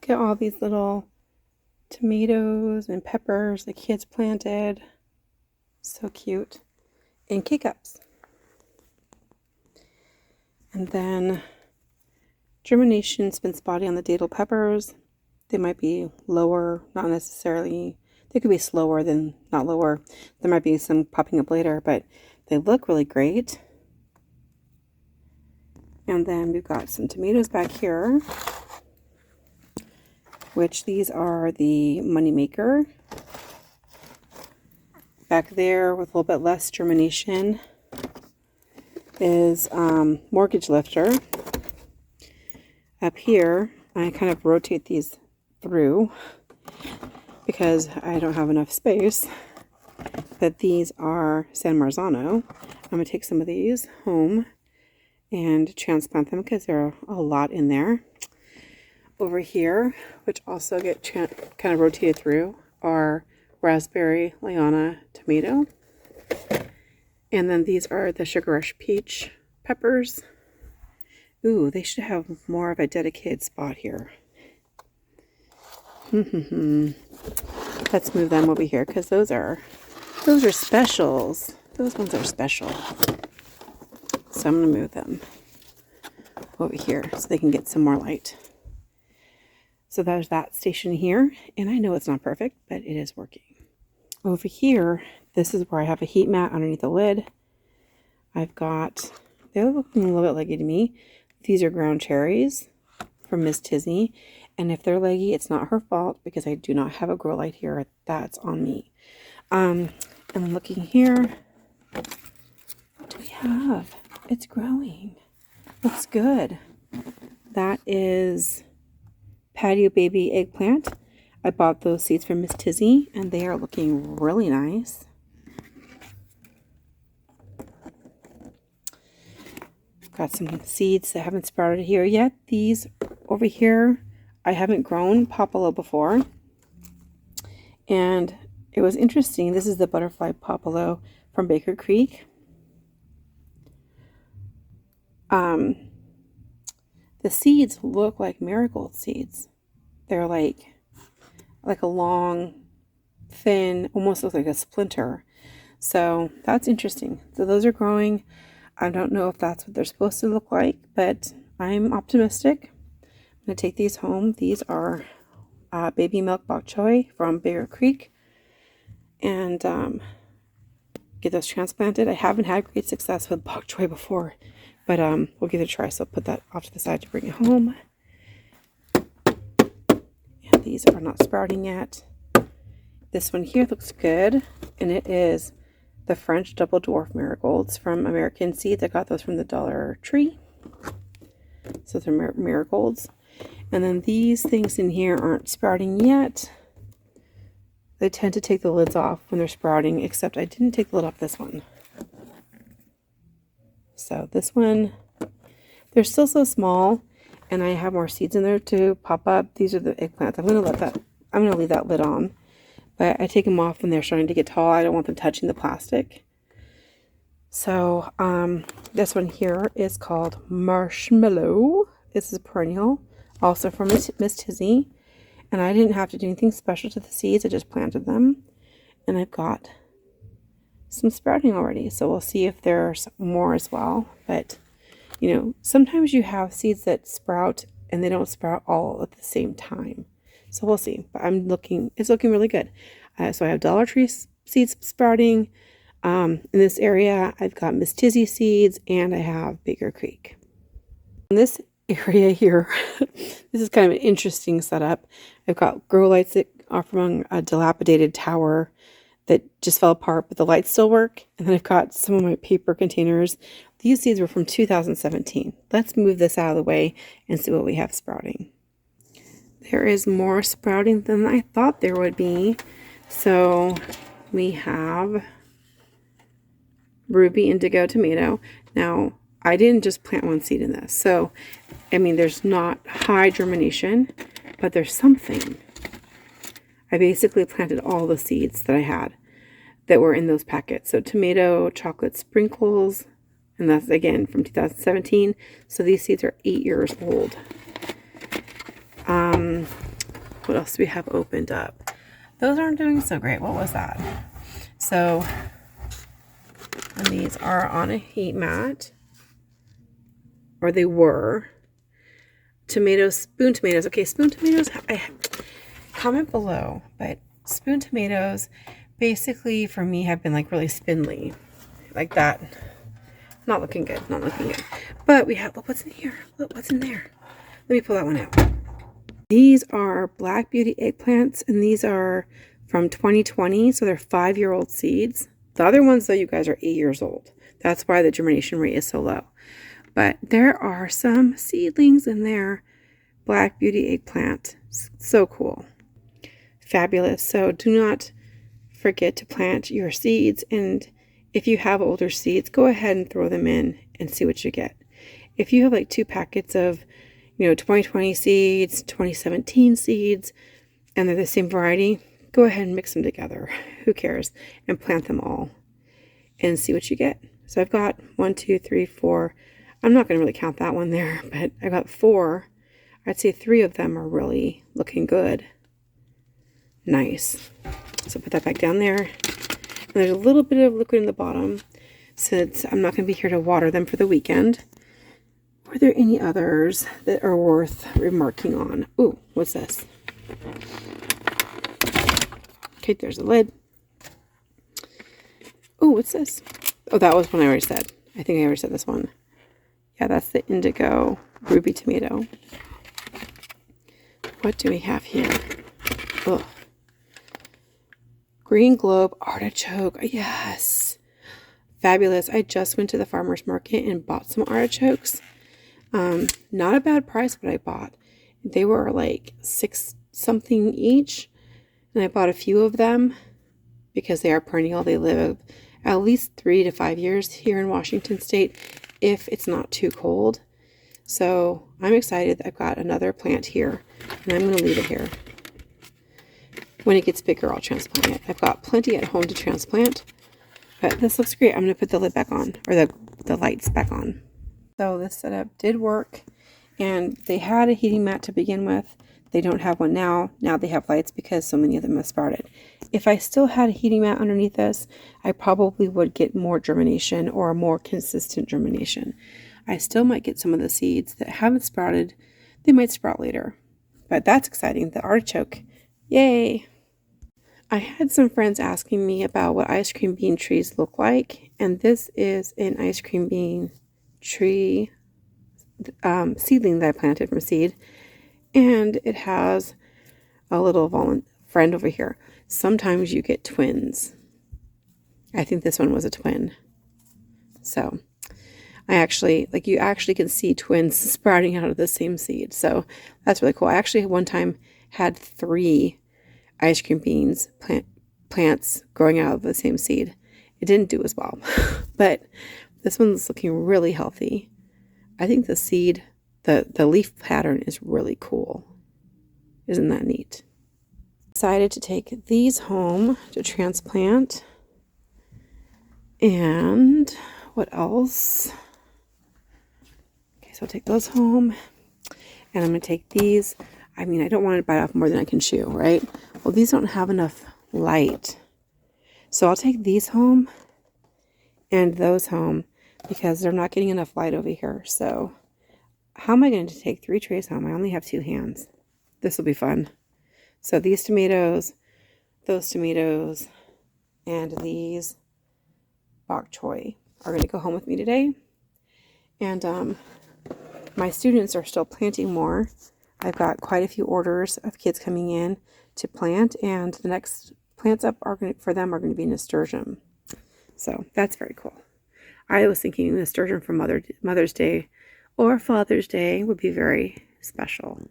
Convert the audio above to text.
Look at all these little tomatoes and peppers the kids planted. So cute. In K-cups. And then germination's been spotty on the datel peppers. They might be lower, not necessarily. They could be slower than not lower. There might be some popping up later, but they look really great. And then we've got some tomatoes back here, which these are the Moneymaker. Back there with a little bit less germination is Mortgage Lifter. Up here, I kind of rotate these through because I don't have enough space. But these are San Marzano. I'm going to take some of these home and transplant them because there are a lot in there. Over here, which also get kind of rotated through, are Raspberry Liana Tomato. And then these are the Sugar Rush Peach peppers. Ooh, they should have more of a dedicated spot here. Let's move them over here because those are specials. Those ones are special. So I'm going to move them over here so they can get some more light. So there's that station here. And I know it's not perfect, but it is working. Over here, this is where I have a heat mat underneath the lid. I've got, they're looking a little bit leggy to me. These are ground cherries from Miss Tizzy. And if they're leggy, it's not her fault because I do not have a grow light here. That's on me. And looking here, what do we have? It's growing. Looks good. That is Patio Baby Eggplant. I bought those seeds from Miss Tizzy, and they are looking really nice. Got some seeds that haven't sprouted here yet. These over here, I haven't grown Popolo before. And it was interesting. This is the Butterfly Popolo from Baker Creek. The seeds look like marigold seeds. They're like a long, thin, almost looks like a splinter. So that's interesting. So those are growing. I don't know if that's what they're supposed to look like, but I'm optimistic. I'm going to take these home. These are baby milk bok choy from Baker Creek. And get those transplanted. I haven't had great success with bok choy before, but we'll give it a try. So I'll put that off to the side to bring it home. And these are not sprouting yet. This one here looks good, and it is the French Double Dwarf Marigolds from American Seeds. I got those from the Dollar Tree. So they're marigolds. And then these things in here aren't sprouting yet. They tend to take the lids off when they're sprouting, except I didn't take the lid off this one. So this one, they're still so small, and I have more seeds in there to pop up. These are the eggplants. I'm gonna leave that lid on, but I take them off when they're starting to get tall. I don't want them touching the plastic. So this one here is called Marshmallow. This is perennial, also from Miss Tizzy. And I didn't have to do anything special to the seeds. I just planted them. And I've got some sprouting already. So we'll see if there's more as well. But, you know, sometimes you have seeds that sprout and they don't sprout all at the same time. So we'll see. But it's looking really good. So I have Dollar Tree seeds sprouting. In this area, I've got Miss Tizzy seeds and I have Baker Creek. In this area here, this is kind of an interesting setup. I've got grow lights that are from a dilapidated tower that just fell apart, but the lights still work. And then I've got some of my paper containers. These seeds were from 2017. Let's move this out of the way and see what we have sprouting. There is more sprouting than I thought there would be. So we have Ruby Indigo Tomato. Now, I didn't just plant one seed in this. So, I mean, there's not high germination, but there's something. I basically planted all the seeds that I had that were in those packets. So tomato, chocolate sprinkles, and that's again from 2017. So these seeds are 8 years old. What else do we have opened up? Those aren't doing so great. What was that? So, and these are on a heat mat, or they were. Tomatoes, spoon tomatoes. Okay, spoon tomatoes, comment below, but spoon tomatoes basically for me have been like really spindly, like that. Not looking good, not looking good. But we have, look what's in here. Look what's in there. Let me pull that one out. These are Black Beauty eggplants, and these are from 2020, so they're 5-year-old seeds. The other ones, though, you guys, are 8 years old. That's why the germination rate is so low. But there are some seedlings in there. Black Beauty eggplant. So cool. Fabulous. So do not forget to plant your seeds. And if you have older seeds, go ahead and throw them in and see what you get. If you have like 2 packets of, 2020 seeds, 2017 seeds, and they're the same variety, go ahead and mix them together. Who cares? And plant them all and see what you get. So I've got 1, 2, 3, 4. I'm not going to really count that one there, but I got 4. I'd say 3 of them are really looking good. Nice. So put that back down there. And there's a little bit of liquid in the bottom since I'm not going to be here to water them for the weekend. Were there any others that are worth remarking on? Ooh, what's this? Okay, there's the lid. Ooh, what's this? Oh, that was one I already said. I think I already said this one. Yeah, that's the indigo ruby tomato. What do we have here? Oh, green globe artichoke. Yes, fabulous. I just went to the farmer's market and bought some artichokes. Not a bad price what I bought. They were like $6 something each, and I bought a few of them because they are perennial. They live at least 3 to 5 years here in Washington State if it's not too cold. So I'm excited that I've got another plant here, and I'm going to leave it here. When it gets bigger, I'll transplant it. I've got plenty at home to transplant, but this looks great. I'm going to put the lid back on, or the lights back on. So this setup did work, and they had a heating mat to begin with. They don't have one now. Now they have lights because so many of them have sprouted. If I still had a heating mat underneath this, I probably would get more germination or more consistent germination. I still might get some of the seeds that haven't sprouted. They might sprout later, but that's exciting. The artichoke, yay! I had some friends asking me about what ice cream bean trees look like, and this is an ice cream bean tree seedling that I planted from seed, and it has a little friend over here. Sometimes you get twins. I think this one was a twin. So I actually, you actually can see twins sprouting out of the same seed. So that's really cool. I actually one time had 3 ice cream beans plants growing out of the same seed. It didn't do as well, but this one's looking really healthy. I think the seed, the leaf pattern is really cool. Isn't that neat? Decided to take these home to transplant. And what else? Okay, so I'll take those home, and I'm going to take these. I mean, I don't want to bite off more than I can chew, right? Well, these don't have enough light. So I'll take these home and those home because they're not getting enough light over here. So how am I going to take 3 trays home? I only have 2 hands. This will be fun. So these tomatoes, those tomatoes, and these bok choy are going to go home with me today. And my students are still planting more. I've got quite a few orders of kids coming in to plant, and the next plants up for them are going to be nasturtium. So that's very cool. I was thinking nasturtium for Mother's Day or Father's Day would be very special.